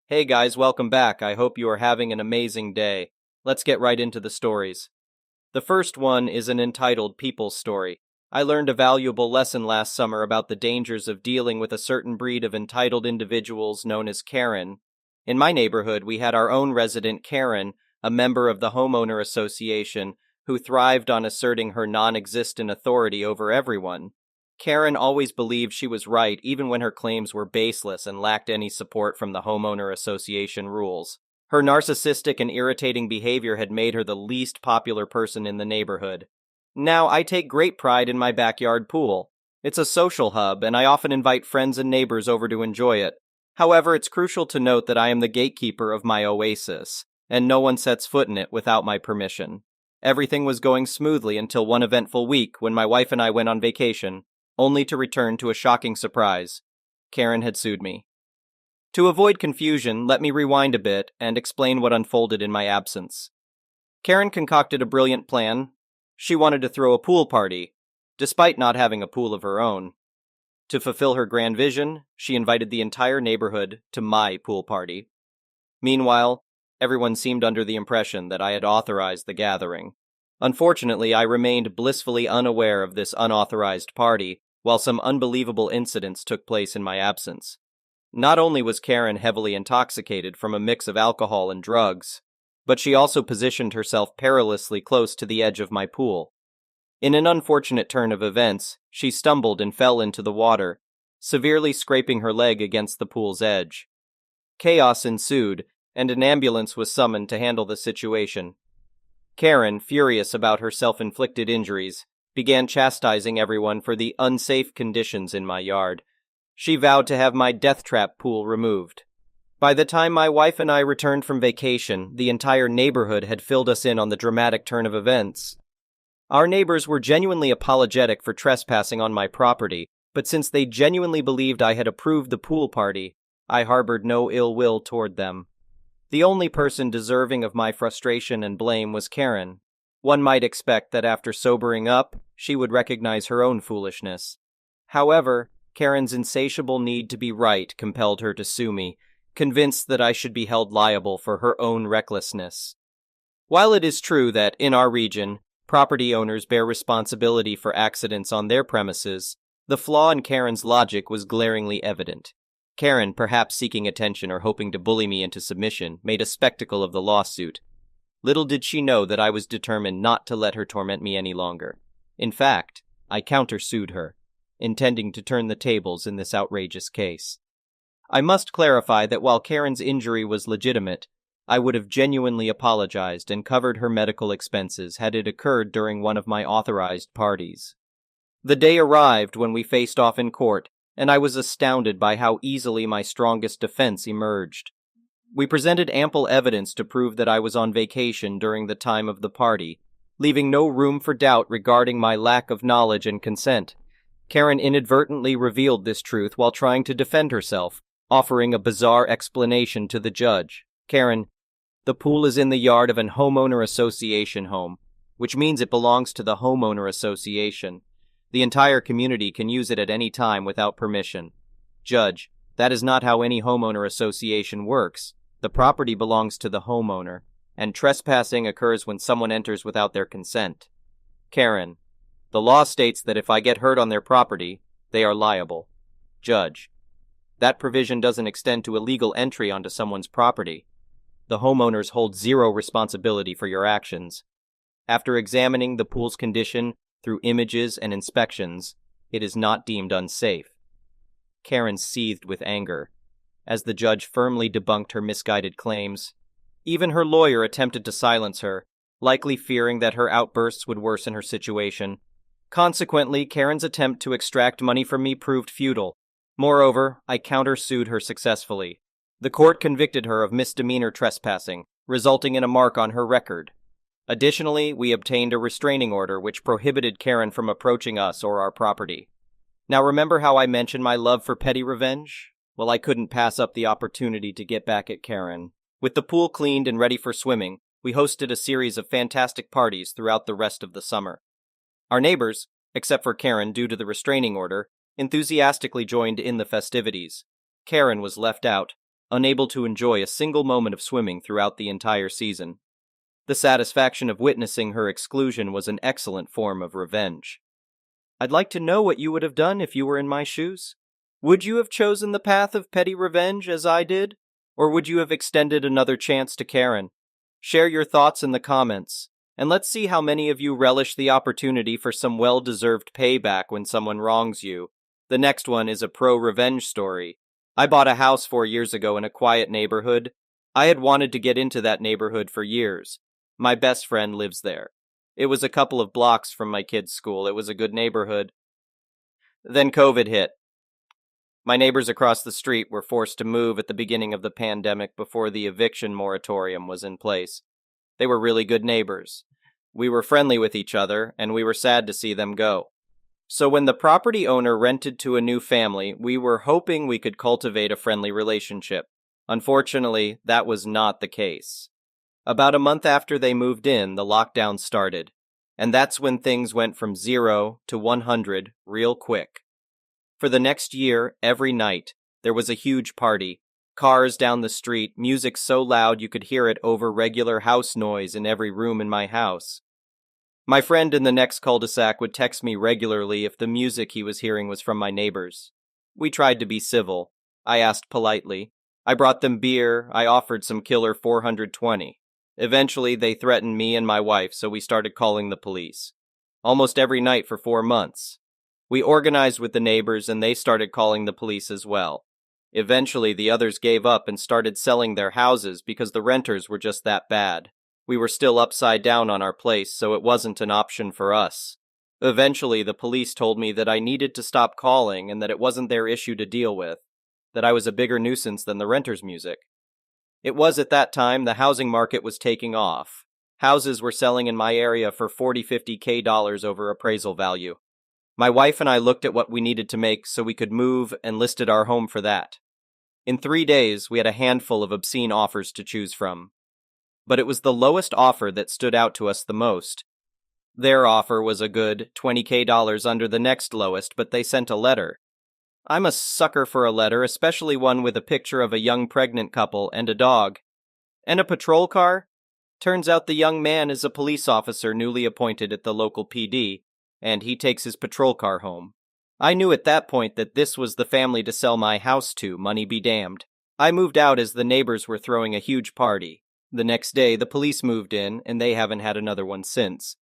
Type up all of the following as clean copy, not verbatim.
Hey guys, welcome back. I hope you are having an amazing day. Let's get right into the stories. The first one is an entitled People's Story. I learned a valuable lesson last summer about the dangers of dealing with a certain breed of entitled individuals known as Karen. In my neighborhood, we had our own resident Karen, a member of the homeowner association, who thrived on asserting her non-existent authority over everyone. Karen always believed she was right even when her claims were baseless and lacked any support from the homeowner association rules. Her narcissistic and irritating behavior had made her the least popular person in the neighborhood. Now, I take great pride in my backyard pool. It's a social hub, and I often invite friends and neighbors over to enjoy it. However, it's crucial to note that I am the gatekeeper of my oasis, and no one sets foot in it without my permission. Everything was going smoothly until one eventful week when my wife and I went on vacation, only to return to a shocking surprise. Karen had sued me. To avoid confusion, let me rewind a bit and explain what unfolded in my absence. Karen concocted a brilliant plan. She wanted to throw a pool party, despite not having a pool of her own. To fulfill her grand vision, she invited the entire neighborhood to my pool party. Meanwhile, everyone seemed under the impression that I had authorized the gathering. Unfortunately, I remained blissfully unaware of this unauthorized party, while some unbelievable incidents took place in my absence. Not only was Karen heavily intoxicated from a mix of alcohol and drugs, but she also positioned herself perilously close to the edge of my pool. In an unfortunate turn of events, she stumbled and fell into the water, severely scraping her leg against the pool's edge. Chaos ensued, and an ambulance was summoned to handle the situation. Karen, furious about her self-inflicted injuries, began chastising everyone for the unsafe conditions in my yard. She vowed to have my death trap pool removed. By the time my wife and I returned from vacation, the entire neighborhood had filled us in on the dramatic turn of events. Our neighbors were genuinely apologetic for trespassing on my property, but since they genuinely believed I had approved the pool party, I harbored no ill will toward them. The only person deserving of my frustration and blame was Karen. One might expect that after sobering up, she would recognize her own foolishness. However, Karen's insatiable need to be right compelled her to sue me, convinced that I should be held liable for her own recklessness. While it is true that, in our region, property owners bear responsibility for accidents on their premises, the flaw in Karen's logic was glaringly evident. Karen, perhaps seeking attention or hoping to bully me into submission, made a spectacle of the lawsuit. Little did she know that I was determined not to let her torment me any longer. In fact, I countersued her, intending to turn the tables in this outrageous case. I must clarify that while Karen's injury was legitimate, I would have genuinely apologized and covered her medical expenses had it occurred during one of my authorized parties. The day arrived when we faced off in court, and I was astounded by how easily my strongest defense emerged. We presented ample evidence to prove that I was on vacation during the time of the party, leaving no room for doubt regarding my lack of knowledge and consent. Karen inadvertently revealed this truth while trying to defend herself, offering a bizarre explanation to the judge. Karen, the pool is in the yard of an homeowner association home, which means it belongs to the homeowner association. The entire community can use it at any time without permission. Judge, that is not how any homeowner association works. The property belongs to the homeowner, and trespassing occurs when someone enters without their consent. Karen, the law states that if I get hurt on their property, they are liable. Judge, that provision doesn't extend to illegal entry onto someone's property. The homeowners hold zero responsibility for your actions. After examining the pool's condition through images and inspections, it is not deemed unsafe. Karen seethed with anger, as the judge firmly debunked her misguided claims. Even her lawyer attempted to silence her, likely fearing that her outbursts would worsen her situation. Consequently, Karen's attempt to extract money from me proved futile. Moreover, I countersued her successfully. The court convicted her of misdemeanor trespassing, resulting in a mark on her record. Additionally, we obtained a restraining order which prohibited Karen from approaching us or our property. Now remember how I mentioned my love for petty revenge? Well, I couldn't pass up the opportunity to get back at Karen. With the pool cleaned and ready for swimming, we hosted a series of fantastic parties throughout the rest of the summer. Our neighbors, except for Karen due to the restraining order, enthusiastically joined in the festivities. Karen was left out. unable to enjoy a single moment of swimming throughout the entire season. The satisfaction of witnessing her exclusion was an excellent form of revenge. I'd like to know what you would have done if you were in my shoes. Would you have chosen the path of petty revenge as I did? Or would you have extended another chance to Karen? Share your thoughts in the comments, and let's see how many of you relish the opportunity for some well-deserved payback when someone wrongs you. The next one is a pro-revenge story. I bought a house 4 years ago in a quiet neighborhood. I had wanted to get into that neighborhood for years. My best friend lives there. It was a couple of blocks from my kids' school. It was a good neighborhood. Then COVID hit. My neighbors across the street were forced to move at the beginning of the pandemic before the eviction moratorium was in place. They were really good neighbors. We were friendly with each other, and we were sad to see them go. So when the property owner rented to a new family, we were hoping we could cultivate a friendly relationship. Unfortunately, that was not the case. About a month after they moved in, the lockdown started, and that's when things went from 0 to 100 real quick. For the next year, every night, there was a huge party. Cars down the street, music so loud you could hear it over regular house noise in every room in my house. My friend in the next cul-de-sac would text me regularly if the music he was hearing was from my neighbors. We tried to be civil. I asked politely. I brought them beer. I offered some killer 420. Eventually, they threatened me and my wife, so we started calling the police. Almost every night for 4 months. We organized with the neighbors and they started calling the police as well. Eventually, the others gave up and started selling their houses because the renters were just that bad. We were still upside down on our place, so it wasn't an option for us. Eventually, the police told me that I needed to stop calling and that it wasn't their issue to deal with, that I was a bigger nuisance than the renters' music. It was at that time the housing market was taking off. Houses were selling in my area for $40-50K over appraisal value. My wife and I looked at what we needed to make so we could move and listed our home for that. In 3 days, we had a handful of obscene offers to choose from. But it was the lowest offer that stood out to us the most. Their offer was a good $20K under the next lowest, but they sent a letter. I'm a sucker for a letter, especially one with a picture of a young pregnant couple and a dog. And a patrol car? Turns out the young man is a police officer newly appointed at the local PD, and he takes his patrol car home. I knew at that point that this was the family to sell my house to, money be damned. I moved out as the neighbors were throwing a huge party. The next day, the police moved in, and they haven't had another one since.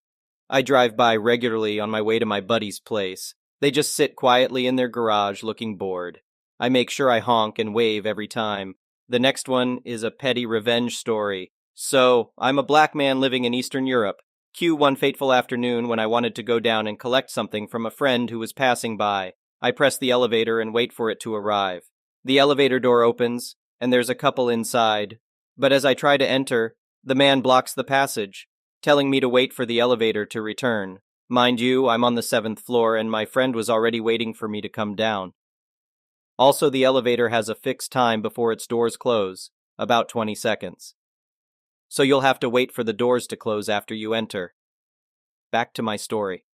I drive by regularly on my way to my buddy's place. They just sit quietly in their garage looking bored. I make sure I honk and wave every time. The next one is a petty revenge story. So, I'm a black man living in Eastern Europe. Cue one fateful afternoon when I wanted to go down and collect something from a friend who was passing by. I press the elevator and wait for it to arrive. The elevator door opens, and there's a couple inside. But as I try to enter, the man blocks the passage, telling me to wait for the elevator to return. Mind you, I'm on the 7th floor, and my friend was already waiting for me to come down. Also, the elevator has a fixed time before its doors close, about 20 seconds. So you'll have to wait for the doors to close after you enter. Back to my story.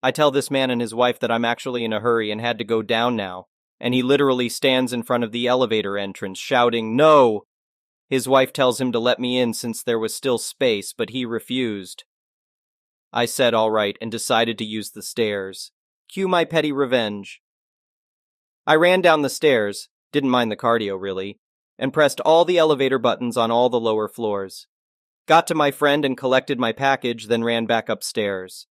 I tell this man and his wife that I'm actually in a hurry and had to go down now, and he literally stands in front of the elevator entrance, shouting, "No!" His wife tells him to let me in since there was still space, but he refused. I said all right and decided to use the stairs. Cue my petty revenge. I ran down the stairs, didn't mind the cardio really, and pressed all the elevator buttons on all the lower floors. Got to my friend and collected my package, then ran back upstairs.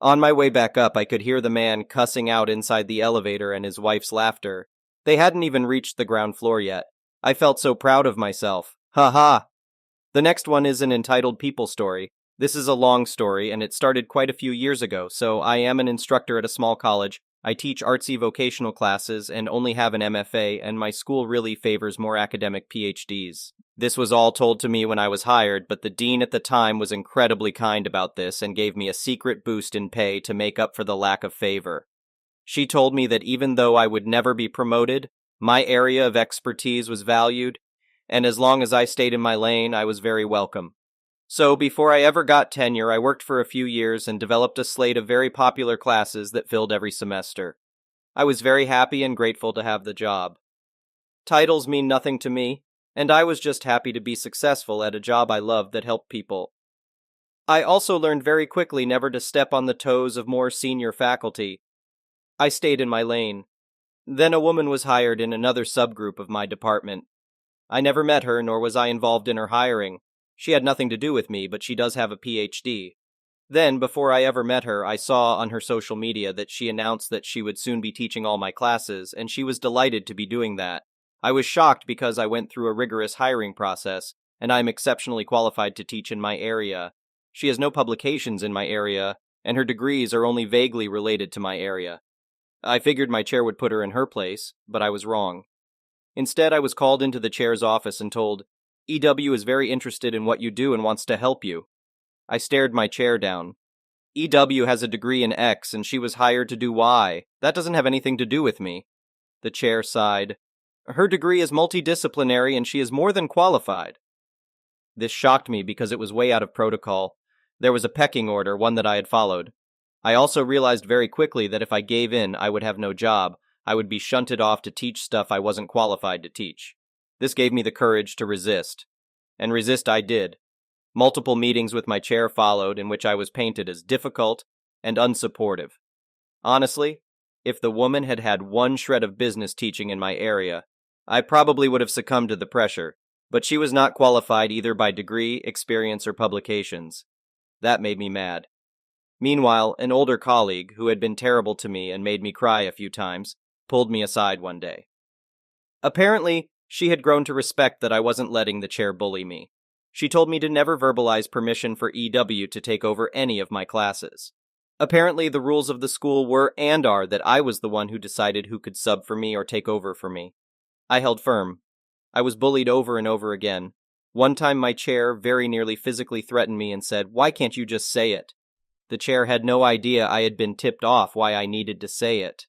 On my way back up, I could hear the man cussing out inside the elevator and his wife's laughter. They hadn't even reached the ground floor yet. I felt so proud of myself. Ha ha! The next one is an entitled people story. This is a long story, and it started quite a few years ago, so I am an instructor at a small college. I teach artsy vocational classes and only have an MFA, and my school really favors more academic PhDs. This was all told to me when I was hired, but the dean at the time was incredibly kind about this and gave me a secret boost in pay to make up for the lack of favor. She told me that even though I would never be promoted, my area of expertise was valued, and as long as I stayed in my lane, I was very welcome. So before I ever got tenure, I worked for a few years and developed a slate of very popular classes that filled every semester. I was very happy and grateful to have the job. Titles mean nothing to me, and I was just happy to be successful at a job I loved that helped people. I also learned very quickly never to step on the toes of more senior faculty. I stayed in my lane. Then a woman was hired in another subgroup of my department. I never met her, nor was I involved in her hiring. She had nothing to do with me, but she does have a PhD. Then, before I ever met her, I saw on her social media that she announced that she would soon be teaching all my classes, and she was delighted to be doing that. I was shocked because I went through a rigorous hiring process, and I am exceptionally qualified to teach in my area. She has no publications in my area, and her degrees are only vaguely related to my area. I figured my chair would put her in her place, but I was wrong. Instead, I was called into the chair's office and told, "EW is very interested in what you do and wants to help you." I stared my chair down. "EW has a degree in X and she was hired to do Y. That doesn't have anything to do with me." The chair sighed. "Her degree is multidisciplinary and she is more than qualified." This shocked me because it was way out of protocol. There was a pecking order, one that I had followed. I also realized very quickly that if I gave in, I would have no job. I would be shunted off to teach stuff I wasn't qualified to teach. This gave me the courage to resist. And resist I did. Multiple meetings with my chair followed in which I was painted as difficult and unsupportive. Honestly, if the woman had had one shred of business teaching in my area, I probably would have succumbed to the pressure, but she was not qualified either by degree, experience, or publications. That made me mad. Meanwhile, an older colleague, who had been terrible to me and made me cry a few times, pulled me aside one day. Apparently, she had grown to respect that I wasn't letting the chair bully me. She told me to never verbalize permission for EW to take over any of my classes. Apparently, the rules of the school were and are that I was the one who decided who could sub for me or take over for me. I held firm. I was bullied over and over again. One time my chair very nearly physically threatened me and said, "Why can't you just say it?" The chair had no idea I had been tipped off why I needed to say it.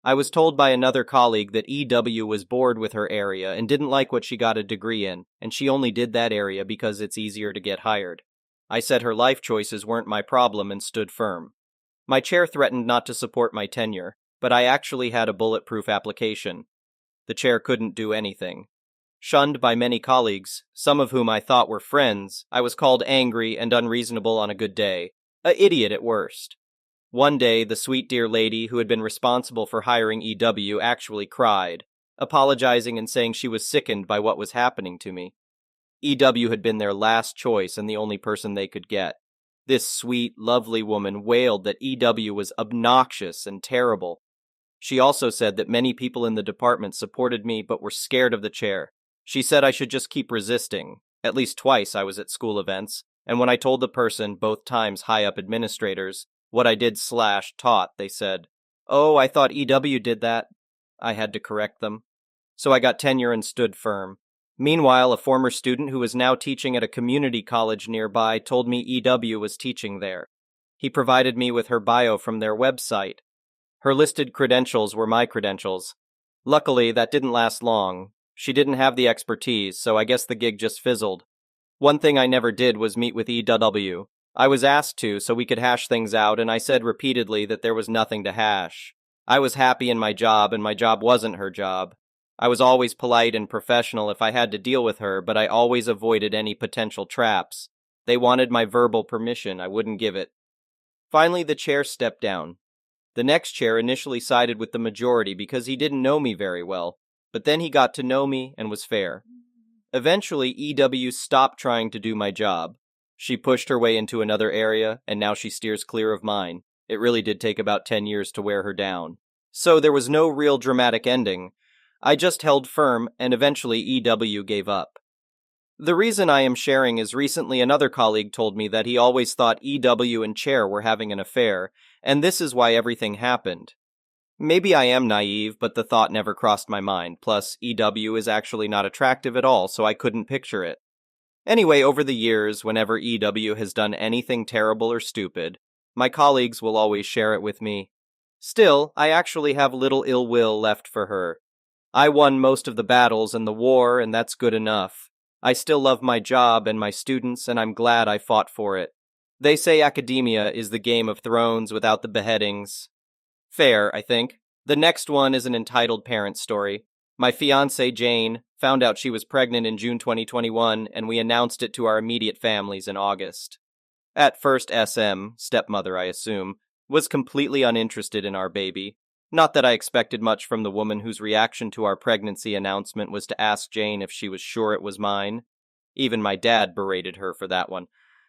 I was told by another colleague that EW was bored with her area and didn't like what she got a degree in, and she only did that area because it's easier to get hired. I said her life choices weren't my problem and stood firm. My chair threatened not to support my tenure, but I actually had a bulletproof application. The chair couldn't do anything. Shunned by many colleagues, some of whom I thought were friends, I was called angry and unreasonable on a good day, an idiot at worst. One day, the sweet dear lady who had been responsible for hiring EW actually cried, apologizing and saying she was sickened by what was happening to me. EW had been their last choice and the only person they could get. This sweet, lovely woman wailed that EW was obnoxious and terrible. She also said that many people in the department supported me but were scared of the chair. She said I should just keep resisting. At least twice I was at school events, and when I told the person, both times high-up administrators, what I did/taught, they said, "Oh, I thought EW did that." I had to correct them. So I got tenure and stood firm. Meanwhile, a former student who was now teaching at a community college nearby told me EW was teaching there. He provided me with her bio from their website. Her listed credentials were my credentials. Luckily, that didn't last long. She didn't have the expertise, so I guess the gig just fizzled. One thing I never did was meet with EW. I was asked to so we could hash things out, and I said repeatedly that there was nothing to hash. I was happy in my job, and my job wasn't her job. I was always polite and professional if I had to deal with her, but I always avoided any potential traps. They wanted my verbal permission. I wouldn't give it. Finally, the chair stepped down. The next chair initially sided with the majority because he didn't know me very well, but then he got to know me and was fair. Eventually, EW stopped trying to do my job. She pushed her way into another area, and now she steers clear of mine. It really did take about 10 years to wear her down. So there was no real dramatic ending. I just held firm, and eventually EW gave up. The reason I am sharing is recently another colleague told me that he always thought EW and chair were having an affair, and this is why everything happened. Maybe I am naive, but the thought never crossed my mind. Plus, EW is actually not attractive at all, so I couldn't picture it. Anyway, over the years, whenever EW has done anything terrible or stupid, my colleagues will always share it with me. Still, I actually have little ill will left for her. I won most of the battles and the war, and that's good enough. I still love my job and my students, and I'm glad I fought for it. They say academia is the Game of Thrones without the beheadings. Fair, I think. The next one is an entitled parent story. My fiancée, Jane, found out she was pregnant in June 2021, and we announced it to our immediate families in August. At first, SM, stepmother I assume, was completely uninterested in our baby. Not that I expected much from the woman whose reaction to our pregnancy announcement was to ask Jane if she was sure it was mine. Even my dad berated her for that one.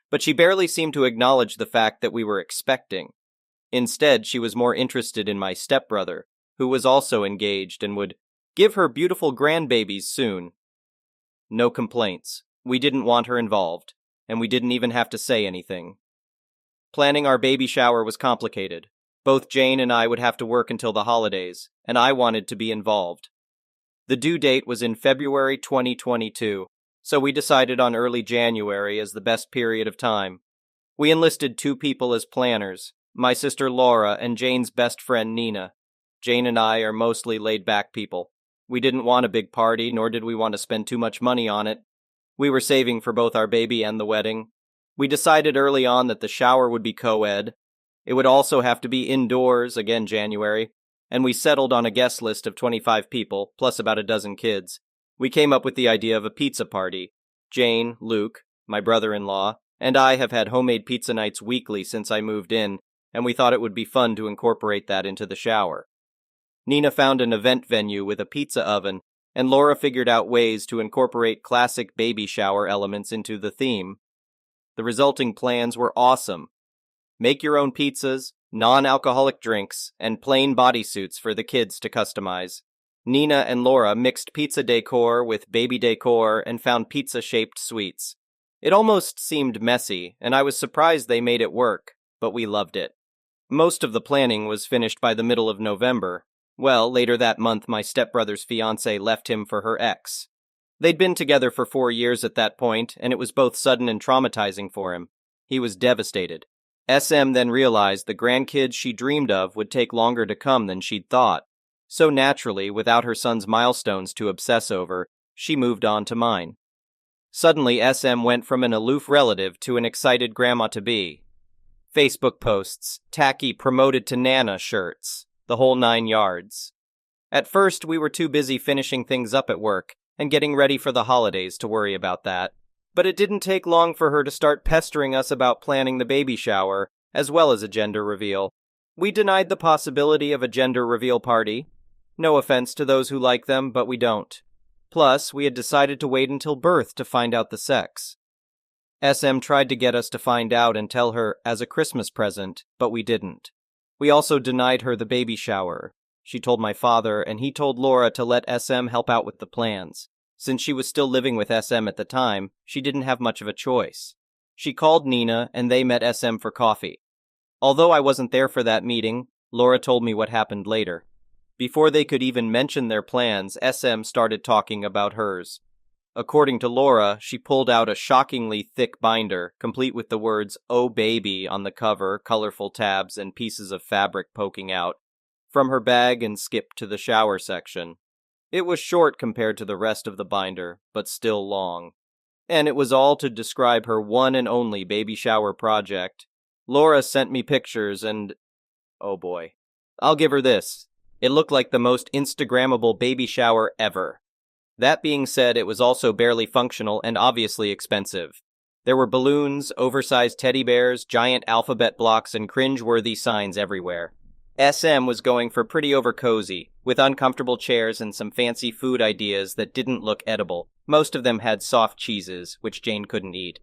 But she barely seemed to acknowledge the fact that we were expecting. Instead, she was more interested in my stepbrother, who was also engaged and would give her beautiful grandbabies soon. No complaints. We didn't want her involved, and we didn't even have to say anything. Planning our baby shower was complicated. Both Jane and I would have to work until the holidays, and I wanted to be involved. The due date was in February 2022, so we decided on early January as the best period of time. We enlisted 2 people as planners, my sister Laura and Jane's best friend Nina. Jane and I are mostly laid-back people. We didn't want a big party, nor did we want to spend too much money on it. We were saving for both our baby and the wedding. We decided early on that the shower would be co-ed. It would also have to be indoors, again January, and we settled on a guest list of 25 people, plus about a dozen kids. We came up with the idea of a pizza party. Jane, Luke, my brother-in-law, and I have had homemade pizza nights weekly since I moved in, and we thought it would be fun to incorporate that into the shower. Nina found an event venue with a pizza oven, and Laura figured out ways to incorporate classic baby shower elements into the theme. The resulting plans were awesome. Make your own pizzas, non-alcoholic drinks, and plain bodysuits for the kids to customize. Nina and Laura mixed pizza decor with baby decor and found pizza-shaped sweets. It almost seemed messy, and I was surprised they made it work, but we loved it. Most of the planning was finished by the middle of November. Well, later that month, my stepbrother's fiancée left him for her ex. They'd been together for 4 years at that point, and it was both sudden and traumatizing for him. He was devastated. SM then realized the grandkids she dreamed of would take longer to come than she'd thought. So naturally, without her son's milestones to obsess over, she moved on to mine. Suddenly, SM went from an aloof relative to an excited grandma-to-be. Facebook posts, tacky promoted to Nana shirts, the whole 9 yards. At first, we were too busy finishing things up at work and getting ready for the holidays to worry about that. But it didn't take long for her to start pestering us about planning the baby shower, as well as a gender reveal. We denied the possibility of a gender reveal party. No offense to those who like them, but we don't. Plus, we had decided to wait until birth to find out the sex. SM tried to get us to find out and tell her as a Christmas present, but we didn't. We also denied her the baby shower. She told my father, and he told Laura to let SM help out with the plans. Since she was still living with SM at the time, she didn't have much of a choice. She called Nina, and they met SM for coffee. Although I wasn't there for that meeting, Laura told me what happened later. Before they could even mention their plans, SM started talking about hers. According to Laura, she pulled out a shockingly thick binder, complete with the words, "Oh baby," on the cover, colorful tabs, and pieces of fabric poking out, from her bag and skipped to the shower section. It was short compared to the rest of the binder, but still long. And it was all to describe her one and only baby shower project. Laura sent me pictures and... oh boy. I'll give her this. It looked like the most Instagrammable baby shower ever. That being said, it was also barely functional and obviously expensive. There were balloons, oversized teddy bears, giant alphabet blocks, and cringe-worthy signs everywhere. SM was going for pretty over-cozy, with uncomfortable chairs and some fancy food ideas that didn't look edible. Most of them had soft cheeses, which Jane couldn't eat.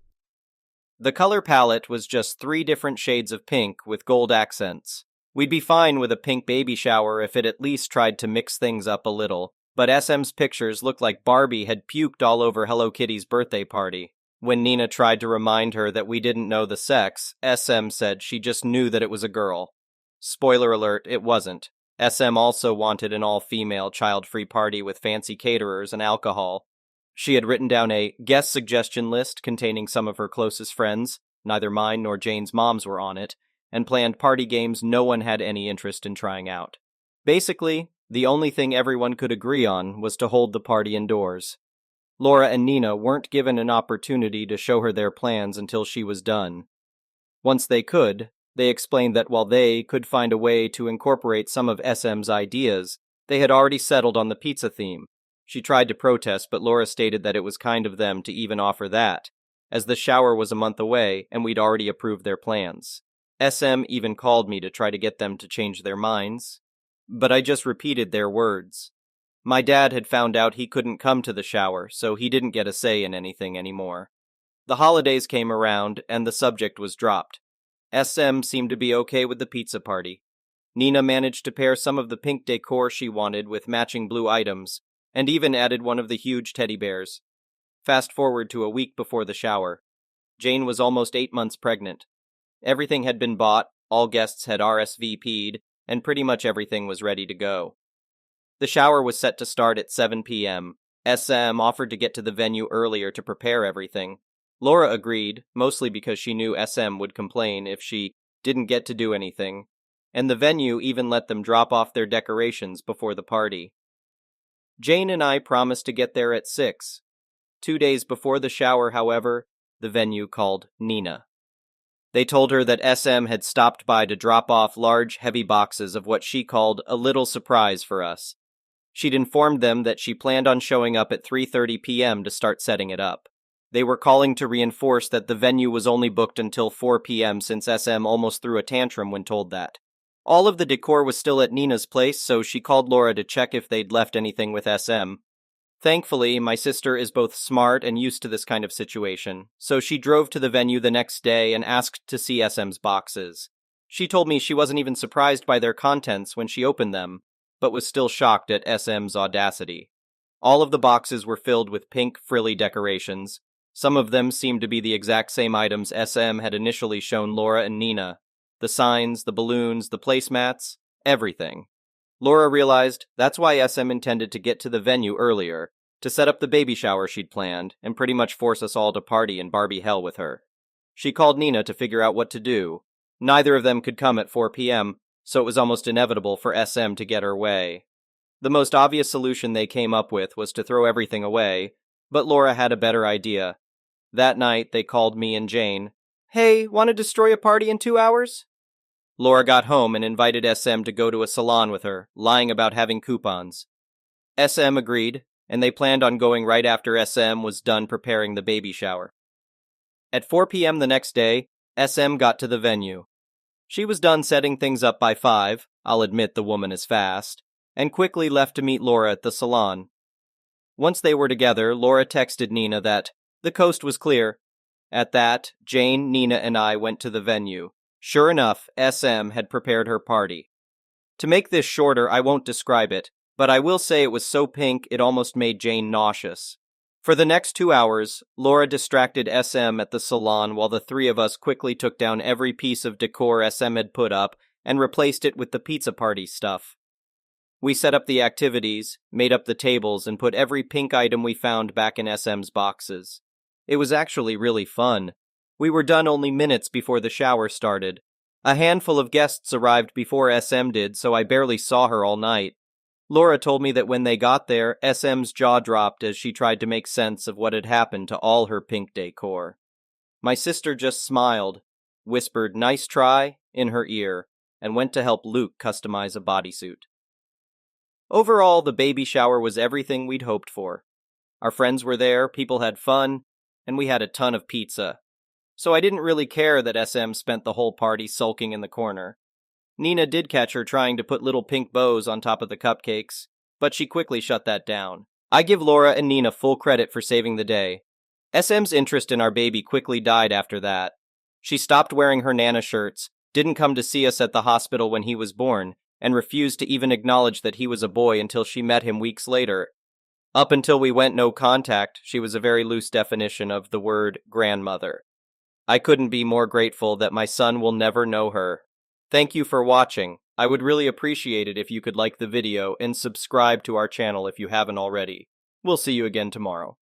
The color palette was just 3 different shades of pink with gold accents. We'd be fine with a pink baby shower if it at least tried to mix things up a little, but SM's pictures looked like Barbie had puked all over Hello Kitty's birthday party. When Nina tried to remind her that we didn't know the sex, SM said she just knew that it was a girl. Spoiler alert, it wasn't. SM also wanted an all-female, child-free party with fancy caterers and alcohol. She had written down a guest suggestion list containing some of her closest friends, neither mine nor Jane's moms were on it, and planned party games no one had any interest in trying out. Basically, the only thing everyone could agree on was to hold the party indoors. Laura and Nina weren't given an opportunity to show her their plans until she was done. Once they could, they explained that while they could find a way to incorporate some of SM's ideas, they had already settled on the pizza theme, She tried to protest, but Laura stated that it was kind of them to even offer that, as the shower was a month away and we'd already approved their plans. SM even called me to try to get them to change their minds, but I just repeated their words. My dad had found out he couldn't come to the shower, so he didn't get a say in anything anymore. The holidays came around, and the subject was dropped. SM seemed to be okay with the pizza party. Nina managed to pair some of the pink decor she wanted with matching blue items, and even added one of the huge teddy bears. Fast forward to a week before the shower. Jane was almost 8 months pregnant. Everything had been bought, all guests had RSVP'd, and pretty much everything was ready to go. The shower was set to start at 7 p.m. SM offered to get to the venue earlier to prepare everything. Laura agreed, mostly because she knew SM would complain if she didn't get to do anything, and the venue even let them drop off their decorations before the party. Jane and I promised to get there at 6. 2 days before the shower, however, the venue called Nina. They told her that SM had stopped by to drop off large, heavy boxes of what she called a little surprise for us. She'd informed them that she planned on showing up at 3:30 p.m. to start setting it up. They were calling to reinforce that the venue was only booked until 4 p.m. since SM almost threw a tantrum when told that. All of the decor was still at Nina's place, so she called Laura to check if they'd left anything with SM. Thankfully, my sister is both smart and used to this kind of situation, so she drove to the venue the next day and asked to see SM's boxes. She told me she wasn't even surprised by their contents when she opened them, but was still shocked at SM's audacity. All of the boxes were filled with pink, frilly decorations. Some of them seemed to be the exact same items SM had initially shown Laura and Nina. The signs, the balloons, the placemats, everything. Laura realized that's why SM intended to get to the venue earlier, to set up the baby shower she'd planned, and pretty much force us all to party in Barbie hell with her. She called Nina to figure out what to do. Neither of them could come at 4 p.m., so it was almost inevitable for SM to get her way. The most obvious solution they came up with was to throw everything away, but Laura had a better idea. That night, they called me and Jane. "Hey, want to destroy a party in 2 hours?" Laura got home and invited SM to go to a salon with her, lying about having coupons. SM agreed, and they planned on going right after SM was done preparing the baby shower. At 4 p.m. the next day, SM got to the venue. She was done setting things up by 5, I'll admit the woman is fast, and quickly left to meet Laura at the salon. Once they were together, Laura texted Nina that the coast was clear. At that, Jane, Nina, and I went to the venue. Sure enough, SM had prepared her party. To make this shorter, I won't describe it, but I will say it was so pink it almost made Jane nauseous. For the next 2 hours, Laura distracted SM at the salon while the three of us quickly took down every piece of decor SM had put up and replaced it with the pizza party stuff. We set up the activities, made up the tables, and put every pink item we found back in SM's boxes. It was actually really fun. We were done only minutes before the shower started. A handful of guests arrived before SM did, so I barely saw her all night. Laura told me that when they got there, SM's jaw dropped as she tried to make sense of what had happened to all her pink decor. My sister just smiled, whispered "nice try" in her ear, and went to help Luke customize a bodysuit. Overall, the baby shower was everything we'd hoped for. Our friends were there, people had fun, and we had a ton of pizza. So I didn't really care that SM spent the whole party sulking in the corner. Nina did catch her trying to put little pink bows on top of the cupcakes, but she quickly shut that down. I give Laura and Nina full credit for saving the day. SM's interest in our baby quickly died after that. She stopped wearing her Nana shirts, didn't come to see us at the hospital when he was born, and refused to even acknowledge that he was a boy until she met him weeks later. Up until we went no contact, she was a very loose definition of the word grandmother. I couldn't be more grateful that my son will never know her. Thank you for watching. I would really appreciate it if you could like the video and subscribe to our channel if you haven't already. We'll see you again tomorrow.